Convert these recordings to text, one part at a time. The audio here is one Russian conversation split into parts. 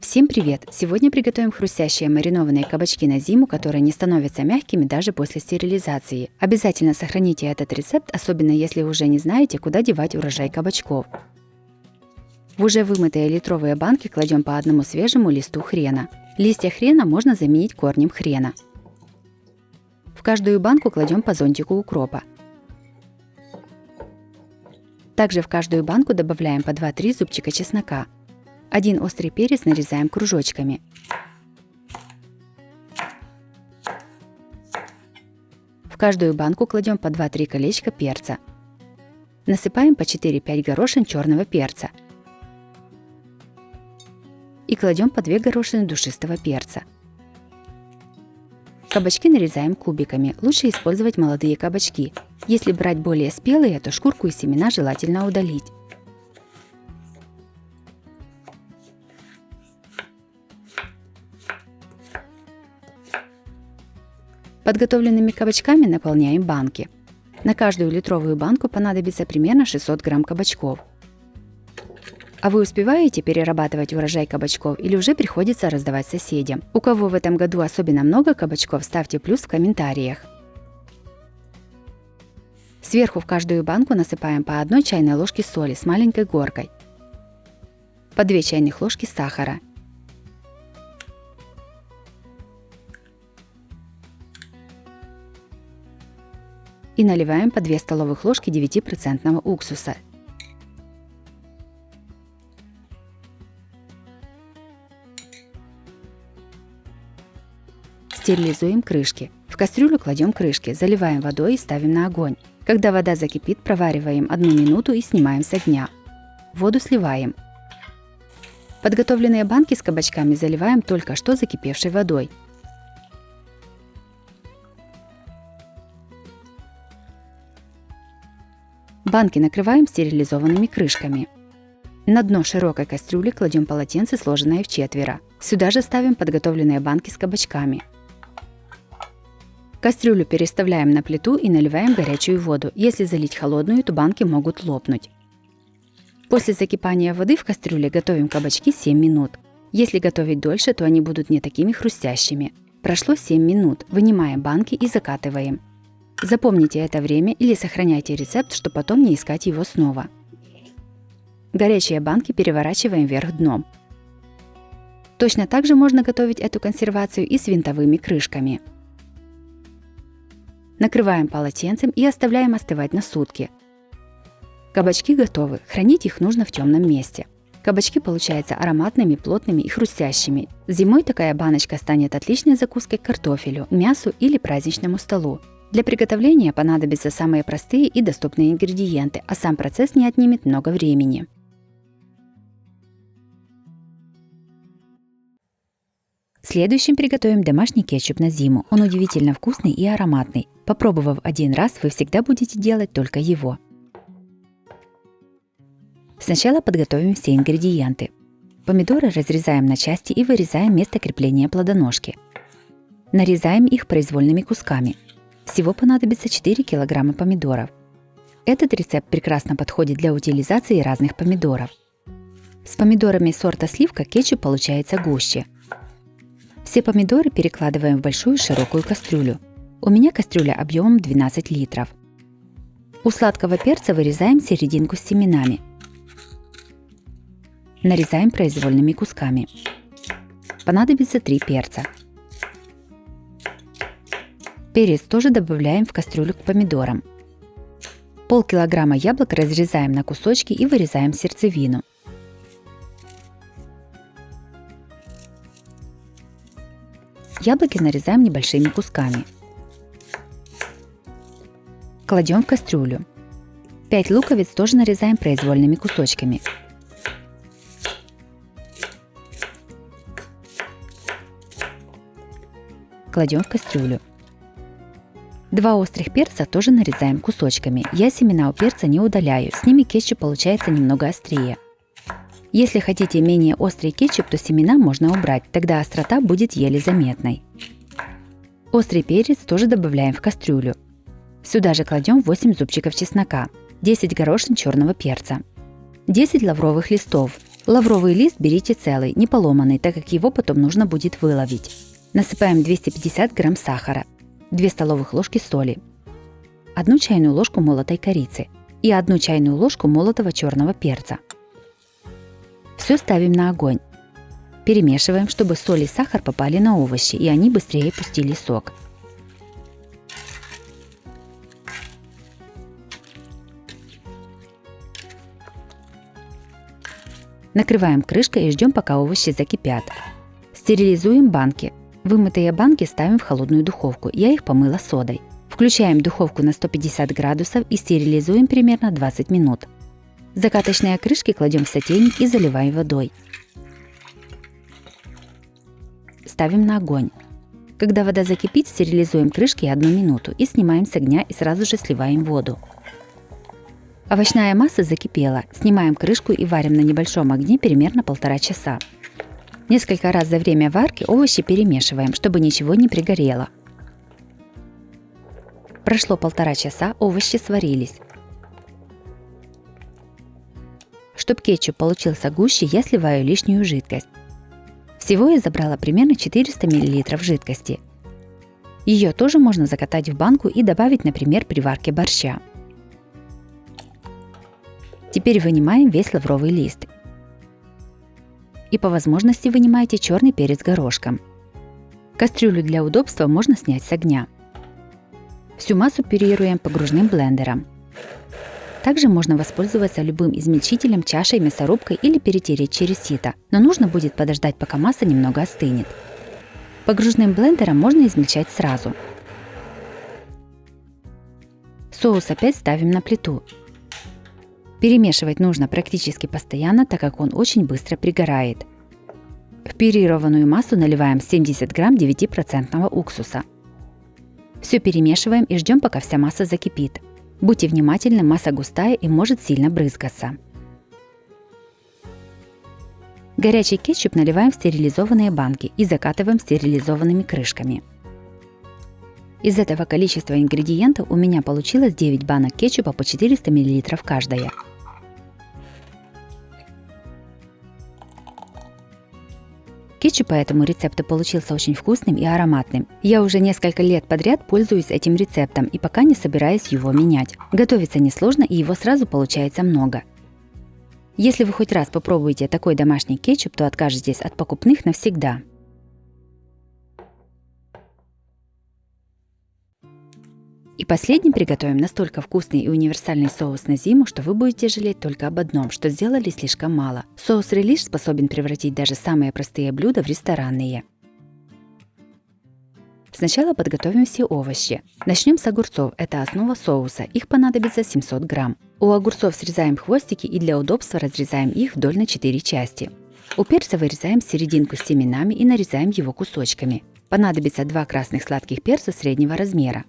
Всем привет! Сегодня приготовим хрустящие маринованные кабачки на зиму, которые не становятся мягкими даже после стерилизации. Обязательно сохраните этот рецепт, особенно если уже не знаете, куда девать урожай кабачков. В уже вымытые литровые банки кладем по одному свежему листу хрена. Листья хрена можно заменить корнем хрена. В каждую банку кладем по зонтику укропа. Также в каждую банку добавляем по 2-3 зубчика чеснока. Один острый перец нарезаем кружочками. В каждую банку кладем по 2-3 колечка перца. Насыпаем по 4-5 горошин черного перца. И кладем по 2 горошины душистого перца. Кабачки нарезаем кубиками. Лучше использовать молодые кабачки. Если брать более спелые, то шкурку и семена желательно удалить. Подготовленными кабачками наполняем банки. На каждую литровую банку понадобится примерно 600 грамм кабачков. А вы успеваете перерабатывать урожай кабачков или уже приходится раздавать соседям? У кого в этом году особенно много кабачков, ставьте плюс в комментариях. Сверху в каждую банку насыпаем по 1 чайной ложке соли с маленькой горкой, по 2 чайных ложки сахара, и наливаем по 2 столовых ложки 9% уксуса. Стерилизуем крышки. В кастрюлю кладем крышки, заливаем водой и ставим на огонь. Когда вода закипит, провариваем 1 минуту и снимаем с огня. Воду сливаем. Подготовленные банки с кабачками заливаем только что закипевшей водой. Банки накрываем стерилизованными крышками. На дно широкой кастрюли кладем полотенце, сложенное вчетверо. Сюда же ставим подготовленные банки с кабачками. Кастрюлю переставляем на плиту и наливаем горячую воду. Если залить холодную, то банки могут лопнуть. После закипания воды в кастрюле готовим кабачки 7 минут. Если готовить дольше, то они будут не такими хрустящими. Прошло 7 минут. Вынимаем банки и закатываем. Запомните это время или сохраняйте рецепт, чтобы потом не искать его снова. Горячие банки переворачиваем вверх дном. Точно так же можно готовить эту консервацию и с винтовыми крышками. Накрываем полотенцем и оставляем остывать на сутки. Кабачки готовы, хранить их нужно в темном месте. Кабачки получаются ароматными, плотными и хрустящими. Зимой такая баночка станет отличной закуской к картофелю, мясу или праздничному столу. Для приготовления понадобятся самые простые и доступные ингредиенты, а сам процесс не отнимет много времени. Следующим приготовим домашний кетчуп на зиму. Он удивительно вкусный и ароматный. Попробовав один раз, вы всегда будете делать только его. Сначала подготовим все ингредиенты. Помидоры разрезаем на части и вырезаем место крепления плодоножки. Нарезаем их произвольными кусками. Всего понадобится 4 кг помидоров. Этот рецепт прекрасно подходит для утилизации разных помидоров. С помидорами сорта сливка кетчуп получается гуще. Все помидоры перекладываем в большую широкую кастрюлю. У меня кастрюля объемом 12 литров. У сладкого перца вырезаем серединку с семенами. Нарезаем произвольными кусками. Понадобится 3 перца. Перец тоже добавляем в кастрюлю к помидорам. Полкилограмма яблок разрезаем на кусочки и вырезаем сердцевину. Яблоки нарезаем небольшими кусками. Кладем в кастрюлю. 5 луковиц тоже нарезаем произвольными кусочками. Кладем в кастрюлю. 2 острых перца тоже нарезаем кусочками. Я семена у перца не удаляю, с ними кетчуп получается немного острее. Если хотите менее острый кетчуп, то семена можно убрать, тогда острота будет еле заметной. Острый перец тоже добавляем в кастрюлю. Сюда же кладем 8 зубчиков чеснока, 10 горошин черного перца, 10 лавровых листов, Лавровый лист берите целый, не поломанный, так как его потом нужно будет выловить. Насыпаем 250 грамм сахара, 2 столовых ложки соли, 1 чайную ложку молотой корицы и 1 чайную ложку молотого черного перца. Все ставим на огонь. Перемешиваем, чтобы соль и сахар попали на овощи, и они быстрее пустили сок. Накрываем крышкой и ждем, пока овощи закипят. Стерилизуем банки. Вымытые банки ставим в холодную духовку. Я их помыла содой. Включаем духовку на 150 градусов и стерилизуем примерно 20 минут. Закаточные крышки кладем в сотейник и заливаем водой. Ставим на огонь. Когда вода закипит, стерилизуем крышки 1 минуту и снимаем с огня и сразу же сливаем воду. Овощная масса закипела. Снимаем крышку и варим на небольшом огне примерно 1,5 часа. Несколько раз за время варки овощи перемешиваем, чтобы ничего не пригорело. Прошло 1,5 часа, овощи сварились. Чтобы кетчуп получился гуще, я сливаю лишнюю жидкость. Всего я забрала примерно 400 мл жидкости. Ее тоже можно закатать в банку и добавить, например, при варке борща. Теперь вынимаем весь лавровый лист. И по возможности вынимайте черный перец горошком. Кастрюлю для удобства можно снять с огня. Всю массу пюрируем погружным блендером. Также можно воспользоваться любым измельчителем, чашей, мясорубкой или перетереть через сито, но нужно будет подождать, пока масса немного остынет. Погружным блендером можно измельчать сразу. Соус опять ставим на плиту. Перемешивать нужно практически постоянно, так как он очень быстро пригорает. В пюрированную массу наливаем 70 грамм 9% уксуса. Все перемешиваем и ждем, пока вся масса закипит. Будьте внимательны, масса густая и может сильно брызгаться. Горячий кетчуп наливаем в стерилизованные банки и закатываем стерилизованными крышками. Из этого количества ингредиентов у меня получилось 9 банок кетчупа по 400 мл каждая. Кетчуп по этому рецепту получился очень вкусным и ароматным. Я уже несколько лет подряд пользуюсь этим рецептом и пока не собираюсь его менять. Готовится несложно и его сразу получается много. Если вы хоть раз попробуете такой домашний кетчуп, то откажетесь от покупных навсегда. И последним приготовим настолько вкусный и универсальный соус на зиму, что вы будете жалеть только об одном, что сделали слишком мало. Соус Relish способен превратить даже самые простые блюда в ресторанные. Сначала подготовим все овощи. Начнем с огурцов, это основа соуса, их понадобится 700 грамм. У огурцов срезаем хвостики и для удобства разрезаем их вдоль на 4 части. У перца вырезаем серединку с семенами и нарезаем его кусочками. Понадобится 2 красных сладких перца среднего размера.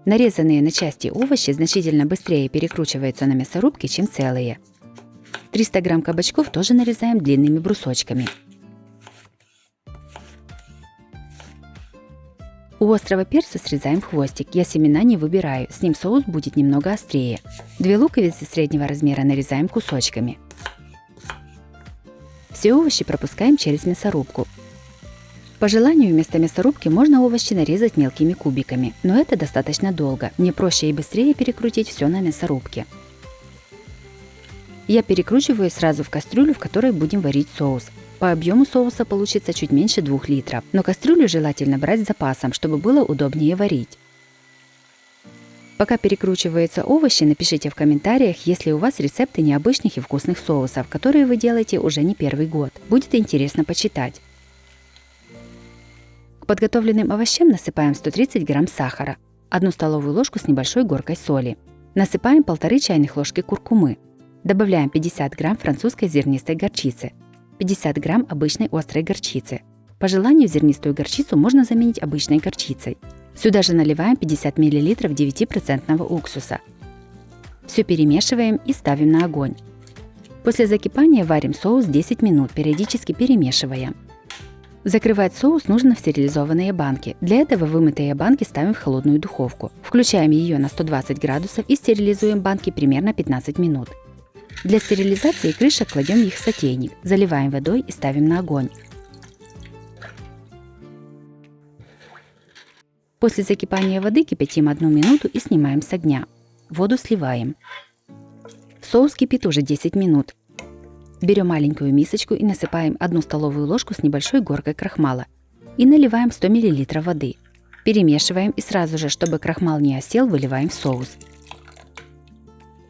Нарезанные на части овощи значительно быстрее перекручиваются на мясорубке, чем целые. 300 грамм кабачков тоже нарезаем длинными брусочками. У острого перца срезаем хвостик, я семена не выбираю, с ним соус будет немного острее. 2 луковицы среднего размера нарезаем кусочками. Все овощи пропускаем через мясорубку. По желанию вместо мясорубки можно овощи нарезать мелкими кубиками, но это достаточно долго, мне проще и быстрее перекрутить все на мясорубке. Я перекручиваю сразу в кастрюлю, в которой будем варить соус. По объему соуса получится чуть меньше 2 литров, но кастрюлю желательно брать с запасом, чтобы было удобнее варить. Пока перекручиваются овощи, напишите в комментариях, есть ли у вас рецепты необычных и вкусных соусов, которые вы делаете уже не первый год. Будет интересно почитать. К подготовленным овощам насыпаем 130 грамм сахара, 1 столовую ложку с небольшой горкой соли. Насыпаем 1,5 чайных ложки куркумы. Добавляем 50 грамм французской зернистой горчицы, 50 грамм обычной острой горчицы. По желанию зернистую горчицу можно заменить обычной горчицей. Сюда же наливаем 50 мл 9% уксуса. Все перемешиваем и ставим на огонь. После закипания варим соус 10 минут, периодически перемешивая. Закрывать соус нужно в стерилизованные банки. Для этого вымытые банки ставим в холодную духовку. Включаем ее на 120 градусов и стерилизуем банки примерно 15 минут. Для стерилизации крышек кладем их в сотейник, заливаем водой и ставим на огонь. После закипания воды кипятим 1 минуту и снимаем с огня. Воду сливаем. Соус кипит уже 10 минут. Берем маленькую мисочку и насыпаем 1 столовую ложку с небольшой горкой крахмала. И наливаем 100 мл воды. Перемешиваем и сразу же, чтобы крахмал не осел, выливаем в соус.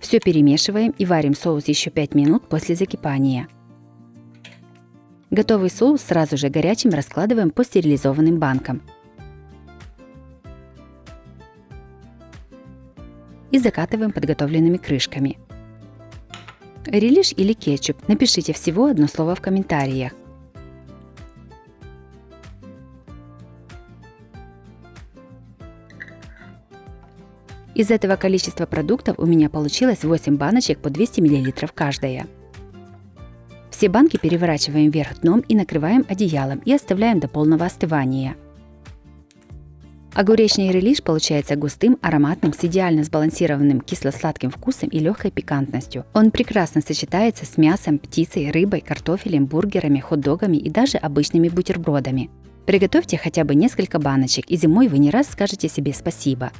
Все перемешиваем и варим соус еще 5 минут после закипания. Готовый соус сразу же горячим раскладываем по стерилизованным банкам. И закатываем подготовленными крышками. Релиш или кетчуп? Напишите всего одно слово в комментариях. Из этого количества продуктов у меня получилось 8 баночек по 200 мл каждая. Все банки переворачиваем вверх дном и накрываем одеялом и оставляем до полного остывания. Огуречный релиш получается густым, ароматным, с идеально сбалансированным кисло-сладким вкусом и легкой пикантностью. Он прекрасно сочетается с мясом, птицей, рыбой, картофелем, бургерами, хот-догами и даже обычными бутербродами. Приготовьте хотя бы несколько баночек, и зимой вы не раз скажете себе спасибо.